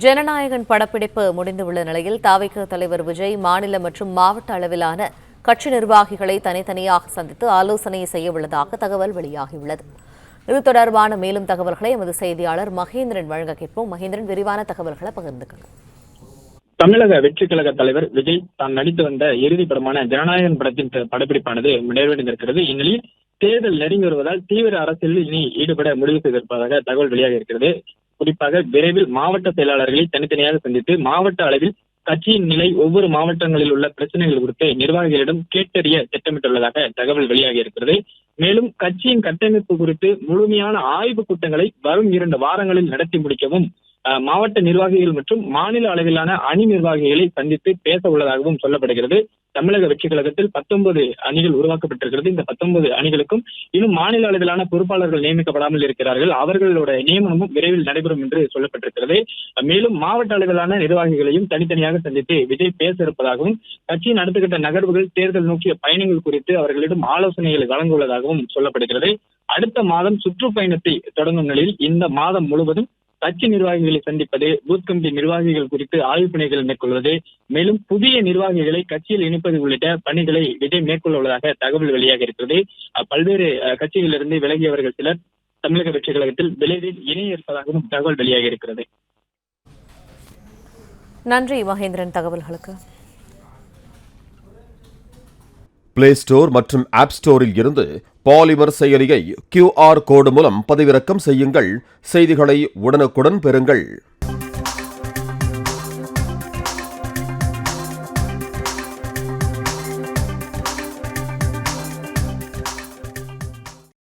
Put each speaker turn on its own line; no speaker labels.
ஜனநாயகன் படப்பிடிப்பு முடிந்துள்ள நிலையில் தவிக தலைவர் விஜய் மாநில மற்றும் மாவட்ட அளவிலான கட்சி நிர்வாகிகளை தனித்தனியாக சந்தித்து ஆலோசனை செய்யவுள்ளதாக தகவல் வெளியாகியுள்ளது. இது தொடர்பான மேலும் தகவல்களை எமது செய்தியாளர் மகேந்திரன் வழங்க கேட்போம். மகேந்திரன், விரிவான தகவல்களை பகிர்ந்துக்கங்க.
தமிழக வெற்றிக் கழக தலைவர் விஜய் தான் நடித்து வந்த இறுதி படமான ஜனநாயகன் படத்தின் படப்பிடிப்பானது நிறைவடைந்திருக்கிறது. இந்நிலையில் தேர்தல் நெருங்கி வருவதால் தீவிர அரசியலில் இனி ஈடுபட முடிவு செய்திருப்பதாக தகவல் வெளியாக இருக்கிறது. குறிப்பாக விரைவில் மாவட்ட செயலாளர்களை தனித்தனியாக சந்தித்து மாவட்ட அளவில் கட்சியின் நிலை, ஒவ்வொரு மாவட்டங்களில் உள்ள பிரச்சனைகள் குறித்து நிர்வாகிகளிடம் கேட்டறிய திட்டமிட்டுள்ளதாக தகவல் வெளியாகி இருக்கிறது. மேலும் கட்சியின் கட்டமைப்பு குறித்து முழுமையான ஆய்வுக் கூட்டங்களை வரும் 2 வாரங்களில் நடத்தி முடிக்கவும் மாவட்ட நிர்வாகிகள் மற்றும் மாநில அளவிலான அணி நிர்வாகிகளை சந்தித்து பேச உள்ளதாகவும் சொல்லப்படுகிறது. தமிழக வெற்றி கழகத்தில் 19 அணிகள் உருவாக்கப்பட்டிருக்கிறது. இந்த 19 அணிகளுக்கும் இன்னும் மாநில அளவிலான பொறுப்பாளர்கள் நியமிக்கப்படாமல் இருக்கிறார்கள். அவர்களோட நியமனமும் விரைவில் நடைபெறும் என்று சொல்லப்பட்டிருக்கிறது. மேலும் மாவட்ட அளவிலான நிர்வாகிகளையும் தனித்தனியாக சந்தித்து விஜய் பேச இருப்பதாகவும் கட்சியின் அடுத்த கட்ட நகர்வுகள், தேர்தல் நோக்கிய பயணங்கள் குறித்து அவர்களிடம் ஆலோசனைகளை வழங்க உள்ளதாகவும் சொல்லப்படுகிறது. அடுத்த மாதம் சுற்றுப்பயணத்தை தொடங்கும் நிலையில் இந்த மாதம் முழுவதும் கட்சி நிர்வாகிகளை சந்திப்பது, பூத் கமிட்டி நிர்வாகிகள் குறித்து ஆய்வுப் பணிகள் மேற்கொள்வது, மேலும் புதிய நிர்வாகிகளை கட்சியில் இணைப்பது உள்ளிட்ட பணிகளை விஜய் மேற்கொள்ள உள்ளதாக தகவல் வெளியாக இருக்கிறது. பல்வேறு கட்சிகளிலிருந்து விலகியவர்கள் சிலர் தமிழக வெற்றி கழகத்தில் விரைவில் இணைய இருப்பதாகவும் தகவல் வெளியாக இருக்கிறது.
நன்றி மகேந்திரன் தகவல்களுக்கு.
பிளே ஸ்டோர் மற்றும் ஆப் ஸ்டோரில் இருந்து பாலிமர் செயலியை QR கோடு மூலம் பதிவிறக்கம் செய்யுங்கள். செய்திகளை உடனுக்குடன் பெறுங்கள்.